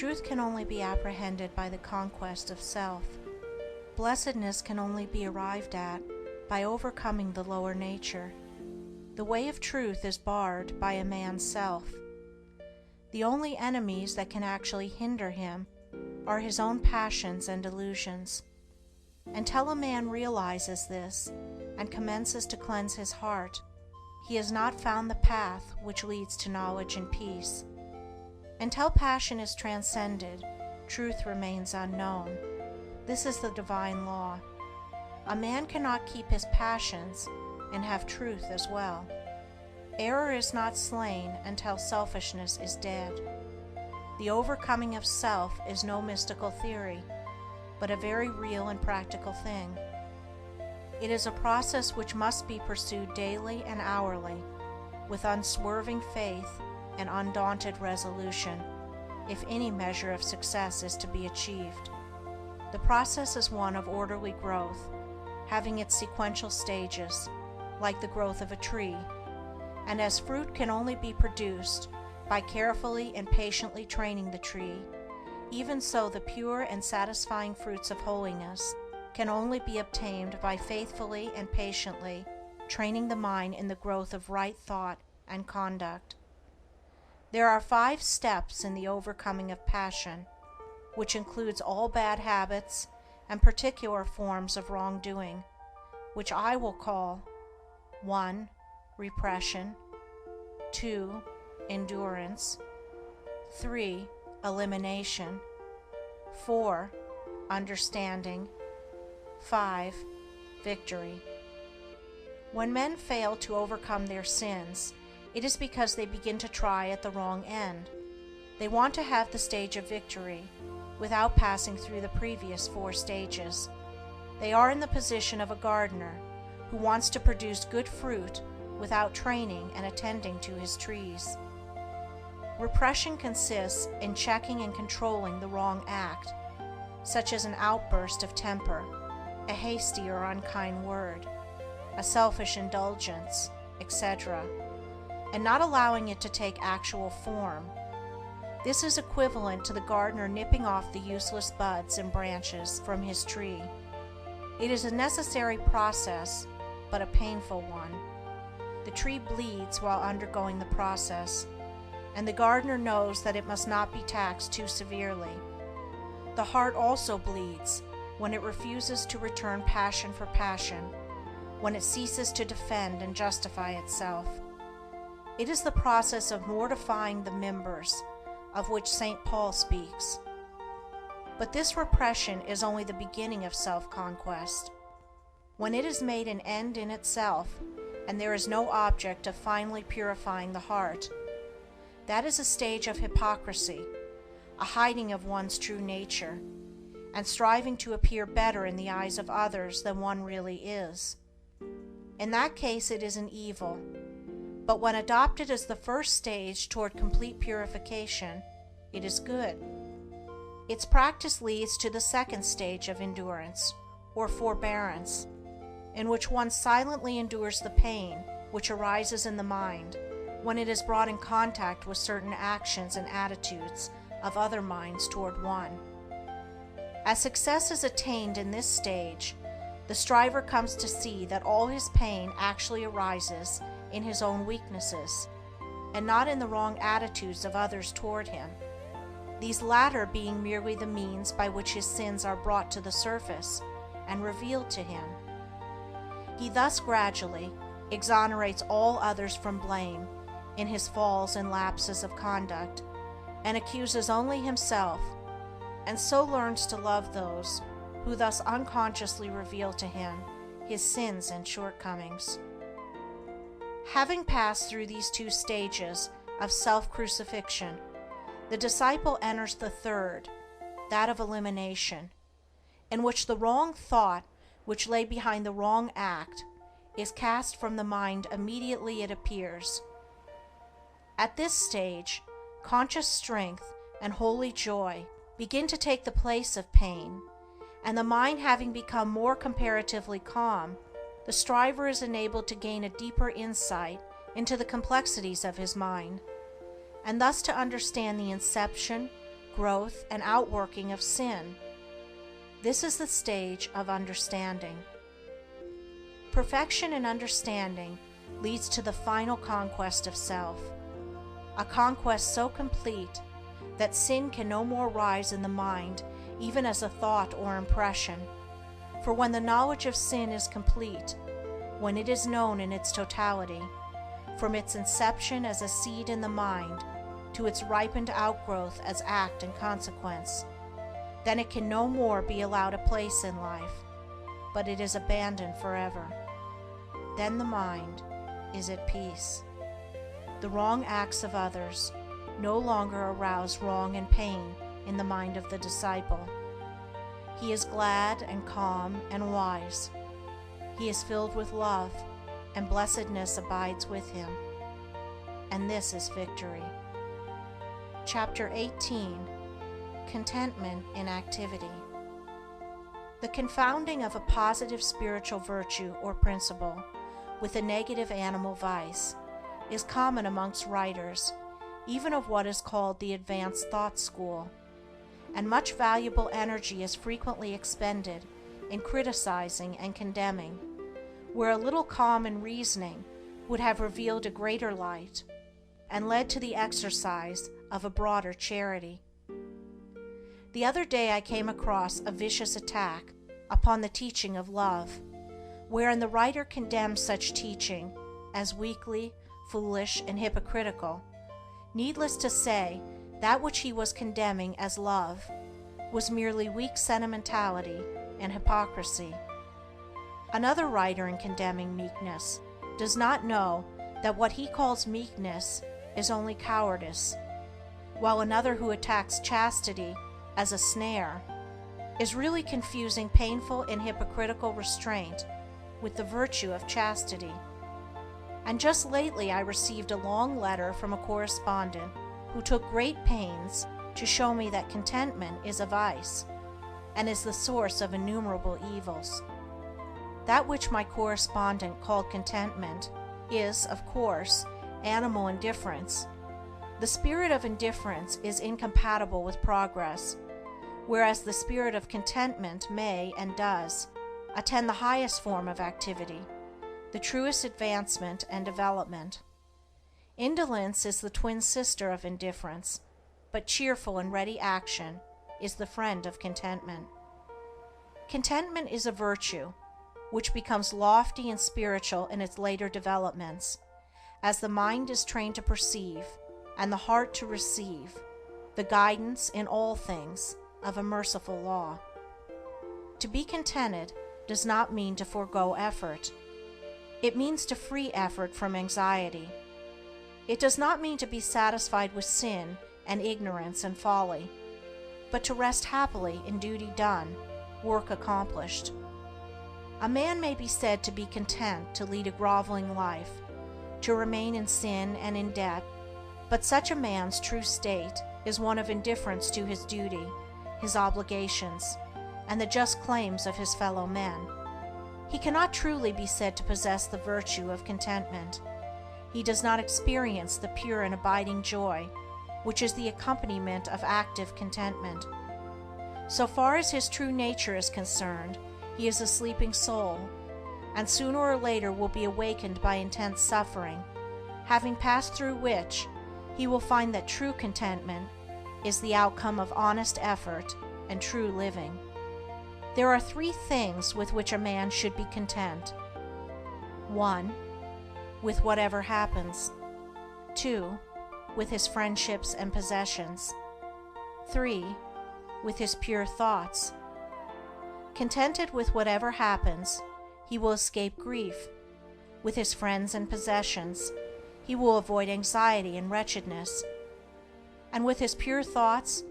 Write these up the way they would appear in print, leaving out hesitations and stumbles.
Truth can only be apprehended by the conquest of self. Blessedness can only be arrived at by overcoming the lower nature. The way of truth is barred by a man's self. The only enemies that can actually hinder him are his own passions and delusions. Until a man realizes this and commences to cleanse his heart, he has not found the path which leads to knowledge and peace. Until passion is transcended, truth remains unknown. This is the divine law. A man cannot keep his passions and have truth as well. Error is not slain until selfishness is dead. The overcoming of self is no mystical theory, but a very real and practical thing. It is a process which must be pursued daily and hourly, with unswerving faith and undaunted resolution, if any measure of success is to be achieved. The process is one of orderly growth, having its sequential stages, like the growth of a tree, and as fruit can only be produced by carefully and patiently training the tree, even so the pure and satisfying fruits of holiness can only be obtained by faithfully and patiently training the mind in the growth of right thought and conduct. There are 5 steps in the overcoming of passion, which includes all bad habits and particular forms of wrongdoing, which I will call 1. Repression, 2. Endurance, 3. Elimination, 4. Understanding, 5. Victory. When men fail to overcome their sins, it is because they begin to try at the wrong end. They want to have the stage of victory without passing through the previous 4 stages. They are in the position of a gardener who wants to produce good fruit without training and attending to his trees. Repression consists in checking and controlling the wrong act, such as an outburst of temper, a hasty or unkind word, a selfish indulgence, etc., and not allowing it to take actual form. This is equivalent to the gardener nipping off the useless buds and branches from his tree. It is a necessary process, but a painful one. The tree bleeds while undergoing the process, and the gardener knows that it must not be taxed too severely. The heart also bleeds when it refuses to return passion for passion, when it ceases to defend and justify itself. It is the process of mortifying the members, of which St. Paul speaks. But this repression is only the beginning of self-conquest. When it is made an end in itself, and there is no object of finally purifying the heart, that is a stage of hypocrisy, a hiding of one's true nature, and striving to appear better in the eyes of others than one really is. In that case it is an evil, but when adopted as the first stage toward complete purification, it is good. Its practice leads to the second stage of endurance, or forbearance, in which one silently endures the pain which arises in the mind when it is brought in contact with certain actions and attitudes of other minds toward one. As success is attained in this stage, the striver comes to see that all his pain actually arises in his own weaknesses, and not in the wrong attitudes of others toward him, these latter being merely the means by which his sins are brought to the surface and revealed to him. He thus gradually exonerates all others from blame in his falls and lapses of conduct, and accuses only himself, and so learns to love those who thus unconsciously reveal to him his sins and shortcomings. Having passed through these 2 stages of self-crucifixion, the disciple enters the third, that of elimination, in which the wrong thought which lay behind the wrong act is cast from the mind immediately it appears. At this stage, conscious strength and holy joy begin to take the place of pain, and the mind having become more comparatively calm, the striver is enabled to gain a deeper insight into the complexities of his mind, and thus to understand the inception, growth, and outworking of sin. This is the stage of understanding. Perfection in understanding leads to the final conquest of self, a conquest so complete that sin can no more rise in the mind even as a thought or impression. For when the knowledge of sin is complete, when it is known in its totality, from its inception as a seed in the mind to its ripened outgrowth as act and consequence, then it can no more be allowed a place in life, but it is abandoned forever. Then the mind is at peace. The wrong acts of others no longer arouse wrong and pain in the mind of the disciple. He is glad and calm and wise. He is filled with love, and blessedness abides with him. And this is victory. Chapter 18. Contentment in Activity. The confounding of a positive spiritual virtue or principle with a negative animal vice is common amongst writers, even of what is called the advanced thought school, and much valuable energy is frequently expended in criticizing and condemning, where a little calm and reasoning would have revealed a greater light and led to the exercise of a broader charity. The other day I came across a vicious attack upon the teaching of love, wherein the writer condemns such teaching as weakly, foolish, and hypocritical. Needless to say, that which he was condemning as love was merely weak sentimentality and hypocrisy. Another writer, in condemning meekness, does not know that what he calls meekness is only cowardice, while another who attacks chastity as a snare is really confusing painful and hypocritical restraint with the virtue of chastity. And just lately I received a long letter from a correspondent who took great pains to show me that contentment is a vice and is the source of innumerable evils. That which my correspondent called contentment is, of course, animal indifference. The spirit of indifference is incompatible with progress, whereas the spirit of contentment may, and does, attend the highest form of activity, the truest advancement and development. Indolence is the twin sister of indifference, but cheerful and ready action is the friend of contentment. Contentment is a virtue which becomes lofty and spiritual in its later developments, as the mind is trained to perceive and the heart to receive the guidance in all things of a merciful law. To be contented does not mean to forego effort. It means to free effort from anxiety. It does not mean to be satisfied with sin and ignorance and folly, but to rest happily in duty done, work accomplished. A man may be said to be content to lead a groveling life, to remain in sin and in debt, but such a man's true state is one of indifference to his duty, his obligations, and the just claims of his fellow men. He cannot truly be said to possess the virtue of contentment. He does not experience the pure and abiding joy, which is the accompaniment of active contentment. So far as his true nature is concerned, he is a sleeping soul, and sooner or later will be awakened by intense suffering, having passed through which he will find that true contentment is the outcome of honest effort and true living. There are 3 things with which a man should be content. 1. With whatever happens. 2. With his friendships and possessions. 3. With his pure thoughts. Contented with whatever happens, he will escape grief. With his friends and possessions, he will avoid anxiety and wretchedness. And with his pure thoughts,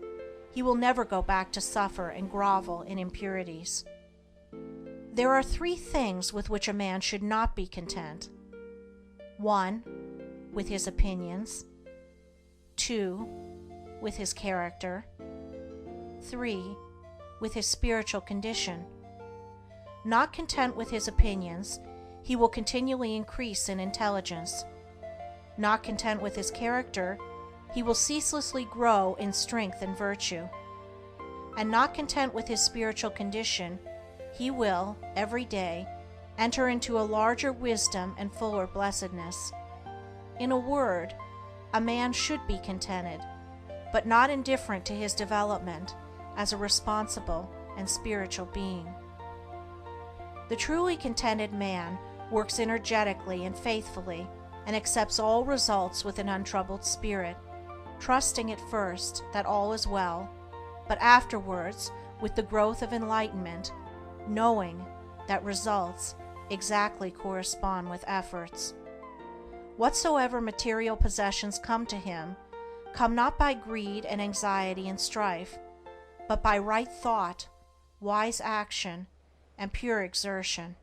he will never go back to suffer and grovel in impurities. There are 3 things with which a man should not be content. 1. With his opinions. 2. With his character. 3. With his spiritual condition. Not content with his opinions, he will continually increase in intelligence. Not content with his character, he will ceaselessly grow in strength and virtue. And not content with his spiritual condition, he will, every day, enter into a larger wisdom and fuller blessedness. In a word, a man should be contented, but not indifferent to his development as a responsible and spiritual being. The truly contented man works energetically and faithfully and accepts all results with an untroubled spirit, trusting at first that all is well, but afterwards, with the growth of enlightenment, knowing that results exactly correspond with efforts. Whatsoever material possessions come to him, come not by greed and anxiety and strife, but by right thought, wise action, and pure exertion.